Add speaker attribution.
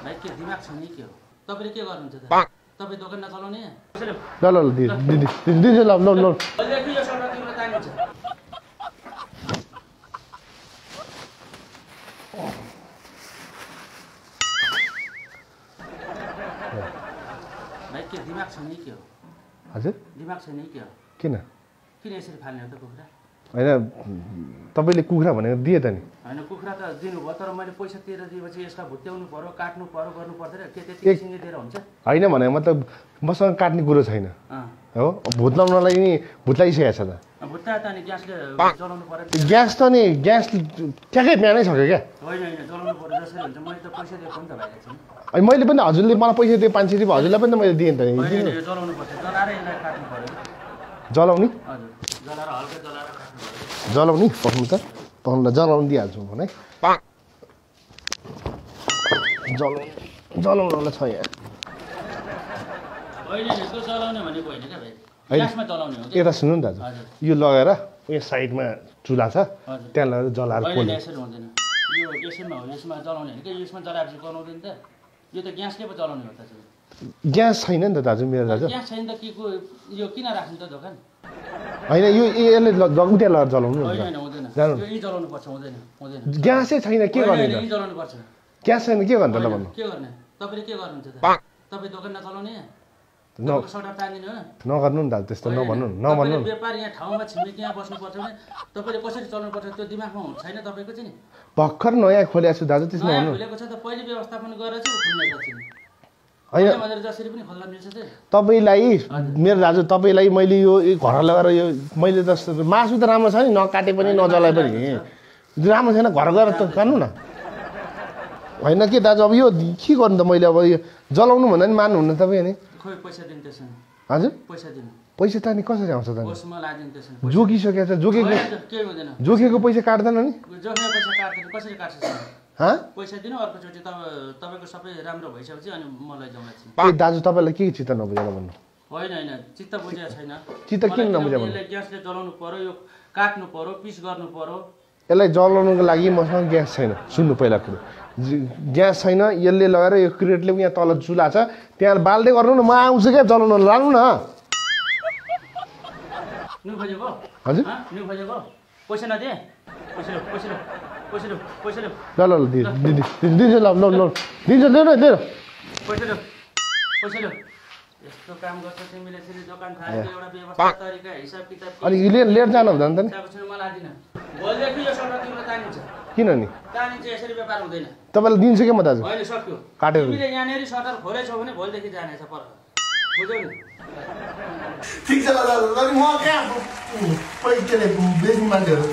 Speaker 1: भाइ के दिमाग छैन नि के हो तपाईले के गर्नुहुन्छ त तपाई दोकान नचलाउने
Speaker 2: ल ल दिदी दिदी ल ल ल
Speaker 1: अहिले के यो सडक तिम्रो तानिन्छ भाइ के दिमाग छैन नि के हो
Speaker 2: हजुर
Speaker 1: दिमाग छैन नि के हो
Speaker 2: किन
Speaker 1: यसरी फाल्ने हो त कुखुरा
Speaker 2: हैन तपाईले कुखुरा भनेको दिए त नि
Speaker 1: हैन कुखुरा त दिनुभयो तर मैले पैसा तिरेर दिएपछि यसलाई भुत्याउनु पर्यो काट्नु पर्यो गर्नु पर्दैन के त्यति सिङ्गे दिएर हुन्छ
Speaker 2: हैन भने मतलब मसँग काट्ने कुरो छैन हो भुत्लाउनलाई नि भुत्लाइसकेको छ त
Speaker 1: भुत्ता त नि ग्यासले जलाउनु पर्यो
Speaker 2: ग्यास त नि ग्यास ट्याक्कै बिहानै सक्यो क्या
Speaker 1: होइन होइन जलाउनु पर्यो जसरी हुन्छ मैले त पैसा दिएको नि त भाइलाई चाहिँ
Speaker 2: अनि मैले पनि हजुरले मलाई पैसा दिए 500 रुपैयाँ हजुरलाई पनि त मैले दिएँ त नि
Speaker 1: जलाउनु पर्छ जलाएर यसलाई काट्नु पर्यो
Speaker 2: जलाउने
Speaker 1: हजुर जलाएर हल्का जलाएर काट्नु पर्यो
Speaker 2: जलाउने पठाउनु त पठाउनुलाई जलाउनु दिइहाल्छु भने जलाउनुलाई छ यहाँ
Speaker 1: होइन त्यो जलाउने भनेको होइन क्या भाइ ग्यासमा जलाउने हो
Speaker 2: यता सुन्नु नि दाजु यो लगाएर यो साइडमा चुल्हा छ त्यहाँ लगेर जलाएर
Speaker 1: होइन यसरी हुँदैन यो यसैमा हो यसमा जलाउने होइन क्या यसमा जलाएपछि बनाउँदैन त यो त ग्यासले पो जलाउने हो त
Speaker 2: ग्यास छैन नि त दाजु मेरो दाजु
Speaker 1: ग्यास छैन त के को यो किन राख्नु त दोकान
Speaker 2: होइन यो यसले उता लगाएर जलाउनु
Speaker 1: होइन हुँदैन यो यी जलाउनु पर्छ हुँदैन हुँदैन
Speaker 2: ग्यासै छैन के गर्ने
Speaker 1: यी जलाउनु पर्छ
Speaker 2: ग्यास छैन के गर्ने त भन्नु
Speaker 1: के गर्ने तपाईले के गर्नुहुन्छ त तपाई दोकान नचलाउने सडक तान्दिनु हो
Speaker 2: नगर्नु नि दाजु त्यस्तो नभन्नु नभन्नु
Speaker 1: व्यापार यहाँ ठाउँमा छिमेकी यहाँ बस्नुपर्छ भने तपाईँले कसरी चलाउनु पर्छ त्यो दिमागमा छैन तपाईँको चाहिँ नि
Speaker 2: भर्खर नयाँ खोलेको छु दाजु त्यसमा भन्नु
Speaker 1: खोलेको छ त पहिले व्यवस्थापन गरेर चाहिँ खोल्ने गर्छ
Speaker 2: होइन
Speaker 1: जसरी पनि खोल्न मिल्छ त
Speaker 2: तपाईँलाई मेरो दाजु तपाईँलाई मैले यो घर लगाएर यो मैले जस्तो मासु त राम्रो छ नि नकाटे पनि नजलाए पनि राम्रो छैन घर गएर त काट्नु न होइन के दाजु अब यो के गर्नु त मैले अब यो जलाउनु भन्दा नि मान्नुहुन्न तपाईँ अनि
Speaker 1: खोइ पैसा दिनु त्यसमा
Speaker 2: हजुर
Speaker 1: पैसा दिनु
Speaker 2: पैसा त नि कसरी आउँछ त
Speaker 1: बसमा लादिनु त्यसमा
Speaker 2: जोगिसकेको छ जोगेको
Speaker 1: के हुँदैन
Speaker 2: जोगेको पैसा काट्दैन नि
Speaker 1: जोगेको पैसा काट्दैन कसरी काट्छ पैसा दिनु अर्कोचोटि तपाईँको सबै राम्रो भइसकेपछि अनि मलाई जाउँला
Speaker 2: ए दाजु तपाईँलाई के चित्त नबुझेर भन्नु
Speaker 1: होइन होइन चित्त बुझेको छैन
Speaker 2: चित्त किन नबुझे भन्नु
Speaker 1: यसलाई ग्यासले जलाउनु पर्यो यो काट्नु पर्यो पिस गर्नु पर्यो
Speaker 2: यसलाई जलाउनुको लागि मसँग ग्यास छैन सुन्नु पहिला कुरो ग्यास छैन यसले लगाएर यो क्रेटले यहाँ तल चुल्हा छ त्यहाँ बाल्दै गर्नु न म आउँछु क्या जलाउनु लानु न हजुर
Speaker 1: पैसा नदिए पैसा
Speaker 2: ल ल ल दिन्छ ल ल ल दिन्छ लिनु न लिनु
Speaker 1: पैसा यस्तो काम गर्छ तिमीले फेरि दोकान थालेको एउटा व्यवस्था तरिका हिसाब किताब
Speaker 2: अनि लिएर जानु हुँदैन त नि
Speaker 1: मलाई दिनु भोलिदेखि यो सडक तिम्रो तानिन्छ
Speaker 2: किन नि
Speaker 1: तानिन्छ यसरी व्यापार हुँदैन
Speaker 2: तपाईँलाई दिन्छु क्या म दाजु
Speaker 1: होइन सक्यो
Speaker 2: काटेर
Speaker 1: तिमीले यहाँनिर सटर खोलेछौ भने भोलिदेखि जानेछ पर बुझ्यौ नि
Speaker 3: ठिक छ ल म क्या पैसा बेच्ने मान्छेहरू